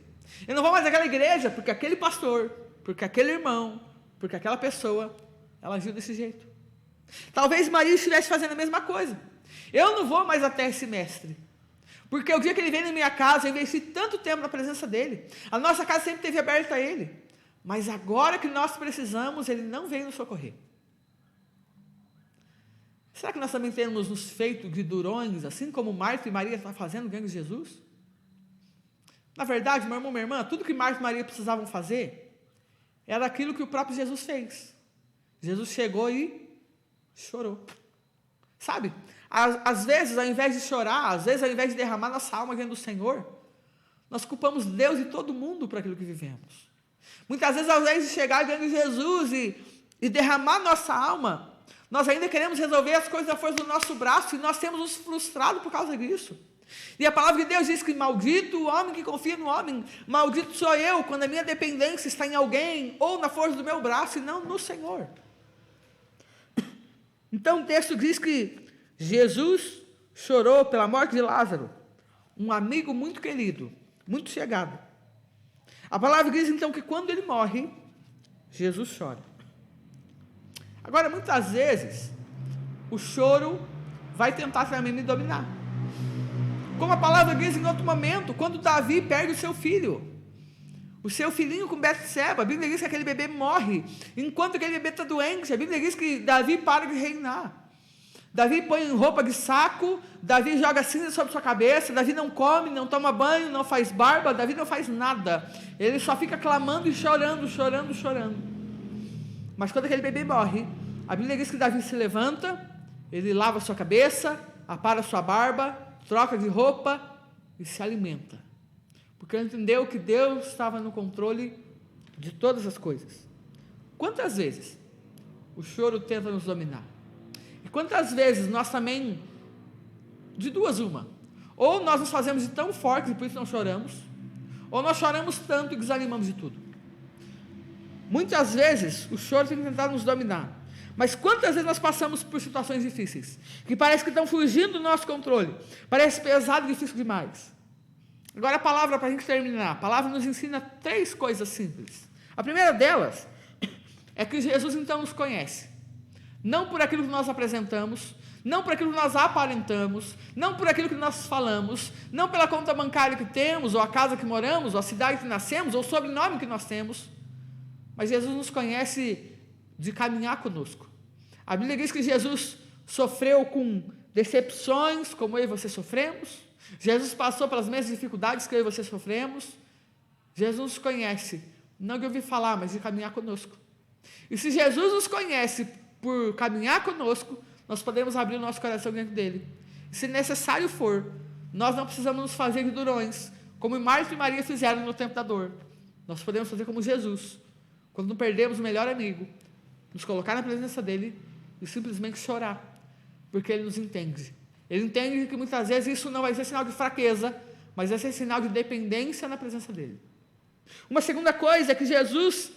Eu não vou mais naquela igreja porque aquele pastor, porque aquele irmão, porque aquela pessoa, ela agiu desse jeito. Talvez Maria estivesse fazendo a mesma coisa. Eu não vou mais até esse mestre, porque o dia que ele vem na minha casa, eu investi tanto tempo na presença dele. A nossa casa sempre esteve aberta a ele. Mas agora que nós precisamos, ele não veio nos socorrer. Será que nós também temos nos feito de durões, assim como Marta e Maria estão fazendo diante de Jesus? Na verdade, meu irmão, minha irmã, tudo que Marta e Maria precisavam fazer era aquilo que o próprio Jesus fez. Jesus chegou e chorou. Sabe? Às vezes, ao invés de chorar, às vezes, ao invés de derramar nossa alma diante do Senhor, nós culpamos Deus e todo mundo por aquilo que vivemos. Muitas vezes, ao invés de chegar diante de Jesus e derramar nossa alma, nós ainda queremos resolver as coisas da força do nosso braço e nós temos nos frustrado por causa disso. E a palavra de Deus diz que maldito o homem que confia no homem, maldito sou eu quando a minha dependência está em alguém ou na força do meu braço e não no Senhor. Então o texto diz que Jesus chorou pela morte de Lázaro, um amigo muito querido, muito chegado. A palavra diz então que quando ele morre, Jesus chora. Agora, muitas vezes, o choro vai tentar também me dominar. Como a palavra diz em outro momento, quando Davi perde o seu filho, o seu filhinho com Betseba, a Bíblia diz que aquele bebê morre, enquanto aquele bebê está doente. A Bíblia diz que Davi para de reinar. Davi põe roupa de saco, Davi joga cinza sobre sua cabeça, Davi não come, não toma banho, não faz barba, Davi não faz nada. Ele só fica clamando e chorando, chorando, chorando. Mas quando aquele bebê morre, a Bíblia diz que Davi se levanta, ele lava sua cabeça, apara sua barba, troca de roupa e se alimenta. Porque ele entendeu que Deus estava no controle de todas as coisas. Quantas vezes o choro tenta nos dominar? E quantas vezes nós também, de duas uma, ou nós nos fazemos de tão fortes e por isso não choramos, ou nós choramos tanto e desanimamos de tudo. Muitas vezes o choro tem tentado nos dominar, mas quantas vezes nós passamos por situações difíceis, que parece que estão fugindo do nosso controle, parece pesado e difícil demais. Agora a palavra, para a gente terminar, a palavra nos ensina 3 coisas simples. A primeira delas é que Jesus então nos conhece, não por aquilo que nós apresentamos, não por aquilo que nós aparentamos, não por aquilo que nós falamos, não pela conta bancária que temos, ou a casa que moramos, ou a cidade que nascemos, ou o sobrenome que nós temos, mas Jesus nos conhece de caminhar conosco. A Bíblia diz que Jesus sofreu com decepções, como eu e você sofremos. Jesus passou pelas mesmas dificuldades que eu e você sofremos. Jesus nos conhece, não de ouvir falar, mas de caminhar conosco. E se Jesus nos conhece por caminhar conosco, nós podemos abrir o nosso coração diante dele. E se necessário for, nós não precisamos nos fazer de durões, como Marta e Maria fizeram no tempo da dor. Nós podemos fazer como Jesus, quando não perdemos o melhor amigo, nos colocar na presença dele e simplesmente chorar, porque ele nos entende. Ele entende que muitas vezes isso não vai ser sinal de fraqueza, mas vai ser sinal de dependência na presença dele. Uma segunda coisa é que Jesus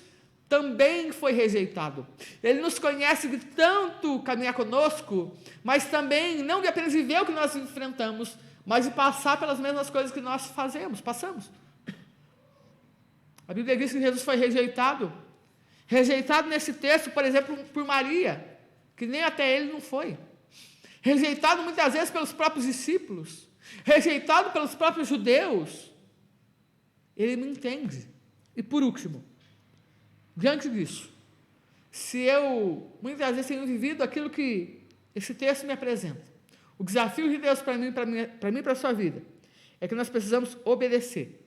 também foi rejeitado. Ele nos conhece de tanto caminhar conosco, mas também não de apenas viver o que nós enfrentamos, mas de passar pelas mesmas coisas que nós passamos. A Bíblia diz que Jesus foi rejeitado. Rejeitado nesse texto, por exemplo, por Maria, que nem até ele não foi. Rejeitado muitas vezes pelos próprios discípulos. Rejeitado pelos próprios judeus. Ele me entende. E por último, diante disso, se eu, muitas vezes, tenho vivido aquilo que esse texto me apresenta. O desafio de Deus para mim e para a sua vida, é que nós precisamos obedecer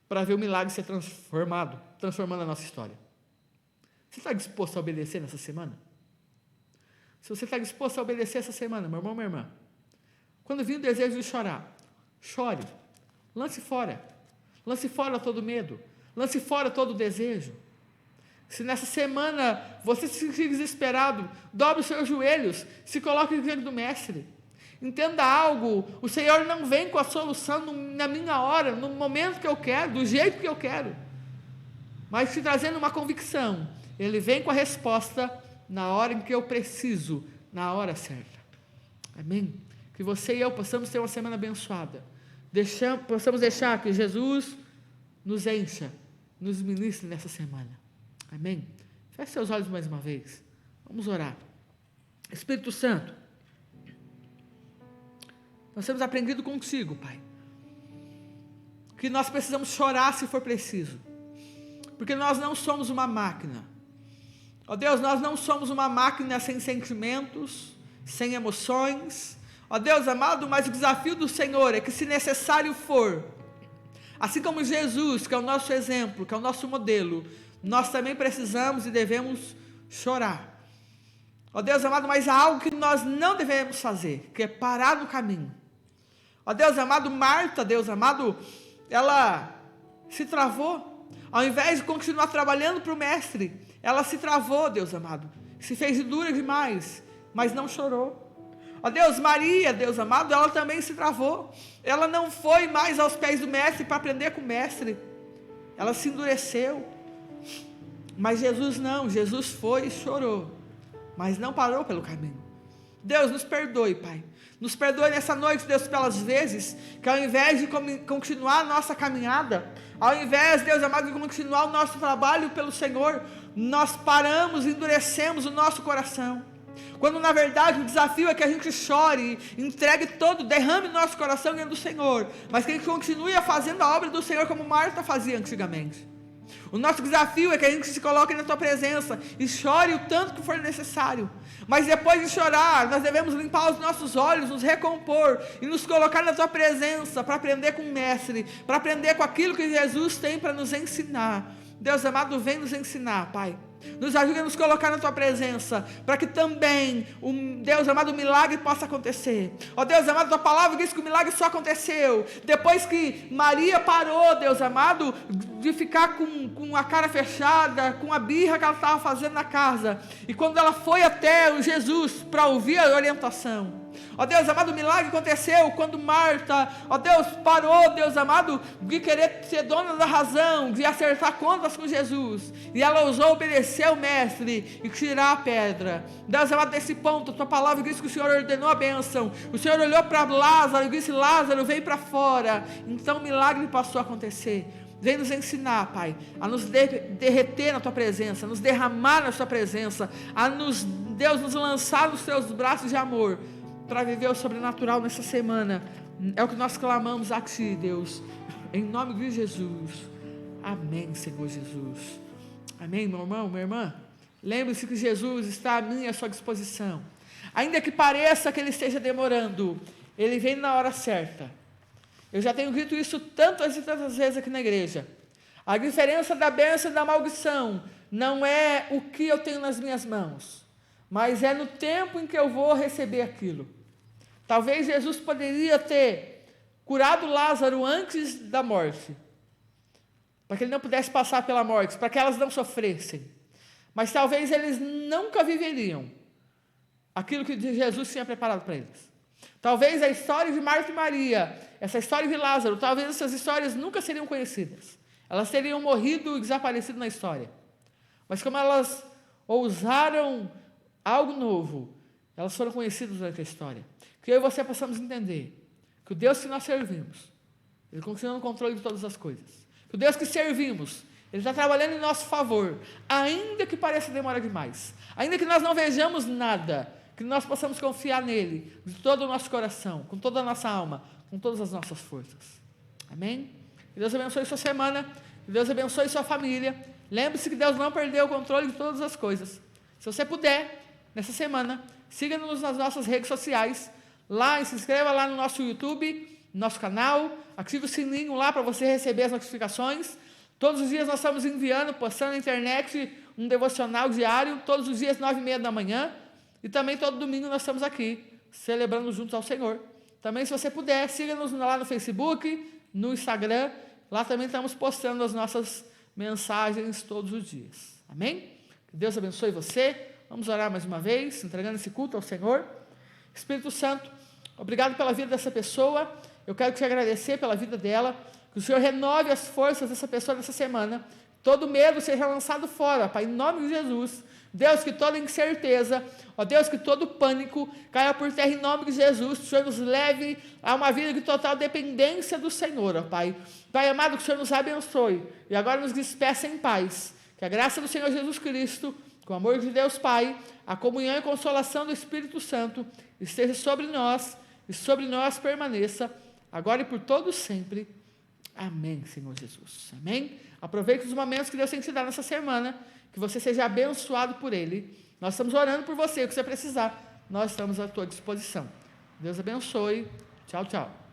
para ver o milagre ser transformando a nossa história. Você está disposto a obedecer nessa semana? Se você está disposto a obedecer essa semana, meu irmão, minha irmã, quando vir o desejo de chorar, chore, lance fora todo medo, lance fora todo desejo. Se nessa semana você se sentir desesperado, dobre os seus joelhos, se coloque diante do Mestre. Entenda algo, o Senhor não vem com a solução na minha hora, no momento que eu quero, do jeito que eu quero, mas te trazendo uma convicção. Ele vem com a resposta na hora em que eu preciso, na hora certa. Amém? Que você e eu possamos ter uma semana abençoada. Possamos deixar que Jesus nos encha, nos ministre nessa semana. Amém? Feche seus olhos mais uma vez. Vamos orar. Espírito Santo, nós temos aprendido contigo, Pai, que nós precisamos chorar se for preciso, porque nós não somos uma máquina. Ó Deus, nós não somos uma máquina sem sentimentos, sem emoções. Ó Deus amado, mas o desafio do Senhor é que, se necessário for, assim como Jesus, que é o nosso exemplo, que é o nosso modelo, nós também precisamos e devemos chorar. Ó Deus amado, mas há algo que nós não devemos fazer, que é parar no caminho. Ó Deus amado, Marta, Deus amado, ela se travou. Ao invés de continuar trabalhando para o Mestre, ela se travou, Deus amado, se fez dura demais, mas não chorou. Ó Deus, Maria, Deus amado, ela também se travou. Ela não foi mais aos pés do Mestre para aprender com o Mestre. Ela se endureceu. Mas Jesus não, Jesus foi e chorou, mas não parou pelo caminho. Deus, nos perdoe, Pai. Nos perdoe nessa noite, Deus, pelas vezes que, ao invés de continuar a nossa caminhada, ao invés, Deus amado, de continuar o nosso trabalho pelo Senhor, nós paramos, endurecemos o nosso coração. Quando na verdade o desafio é que a gente chore, entregue todo, derrame nosso coração diante do Senhor, mas que a gente continue fazendo a obra do Senhor como Marta fazia antigamente. O nosso desafio é que a gente se coloque na tua presença e chore o tanto que for necessário, mas depois de chorar, nós devemos limpar os nossos olhos, nos recompor e nos colocar na tua presença para aprender com o Mestre, para aprender com aquilo que Jesus tem para nos ensinar. Deus amado, vem nos ensinar, Pai. Nos ajude a nos colocar na tua presença, para que também, Deus amado, o milagre possa acontecer. Ó Deus amado, tua palavra diz que o milagre só aconteceu depois que Maria parou, Deus amado, de ficar com a cara fechada, com a birra que ela estava fazendo na casa, e quando ela foi até o Jesus para ouvir a orientação. Ó Deus amado, o milagre aconteceu quando Marta, ó Deus, parou, Deus amado, de querer ser dona da razão, de acertar contas com Jesus, e ela ousou obedecer ao Mestre e tirar a pedra. Deus amado, nesse ponto, tua palavra diz que o Senhor ordenou a bênção. O Senhor olhou para Lázaro e disse: Lázaro, vem para fora. Então o milagre passou a acontecer. Vem nos ensinar, Pai, a nos derreter na tua presença, a nos derramar na tua presença, a Deus, nos lançar nos teus braços de amor, para viver o sobrenatural nessa semana. É o que nós clamamos a ti, Deus, em nome de Jesus. Amém, Senhor Jesus. Amém, meu irmão, minha irmã. Lembre-se que Jesus está à minha e à sua disposição. Ainda que pareça que ele esteja demorando, ele vem na hora certa. Eu já tenho dito isso tantas e tantas vezes aqui na igreja. A diferença da bênção e da maldição não é o que eu tenho nas minhas mãos, mas é no tempo em que eu vou receber aquilo. Talvez Jesus poderia ter curado Lázaro antes da morte, para que ele não pudesse passar pela morte, para que elas não sofressem. Mas talvez eles nunca viveriam aquilo que Jesus tinha preparado para eles. Talvez a história de Marta e Maria, essa história de Lázaro, talvez essas histórias nunca seriam conhecidas. Elas teriam morrido e desaparecido na história. Mas como elas ousaram algo novo, elas foram conhecidas durante a história. Que eu e você possamos entender que o Deus que nós servimos, Ele continua no controle de todas as coisas. Que o Deus que servimos, Ele está trabalhando em nosso favor, ainda que pareça demorar demais, ainda que nós não vejamos nada, que nós possamos confiar nele, de todo o nosso coração, com toda a nossa alma, com todas as nossas forças. Amém? Que Deus abençoe sua semana, que Deus abençoe sua família, Lembre-se que Deus não perdeu o controle de todas as coisas. Se você puder, nessa semana, siga-nos nas nossas redes sociais, lá, se inscreva lá no nosso YouTube, no nosso canal, ative o sininho lá para você receber as notificações. Todos os dias nós estamos enviando, postando na internet um devocional diário, todos os dias 9h30 da manhã, e também todo domingo nós estamos aqui, celebrando juntos ao Senhor. Também, se você puder, siga-nos lá no Facebook, no Instagram, lá também estamos postando as nossas mensagens todos os dias. Amém? Que Deus abençoe você. Vamos orar mais uma vez, entregando esse culto ao Senhor. Espírito Santo, obrigado pela vida dessa pessoa. Eu quero te agradecer pela vida dela. Que o Senhor renove as forças dessa pessoa nessa semana. Todo medo seja lançado fora, Pai, em nome de Jesus. Deus, que toda incerteza, ó Deus, que todo pânico caia por terra em nome de Jesus. Que o Senhor nos leve a uma vida de total dependência do Senhor, ó Pai. Pai amado, que o Senhor nos abençoe. E agora nos despeça em paz. Que a graça do Senhor Jesus Cristo, com o amor de Deus Pai, a comunhão e consolação do Espírito Santo esteja sobre nós e sobre nós permaneça, agora e por todos sempre. Amém, Senhor Jesus. Amém? Aproveite os momentos que Deus tem te dado nessa semana, que você seja abençoado por Ele. Nós estamos orando por você, o que você precisar, nós estamos à tua disposição. Deus abençoe. Tchau, tchau.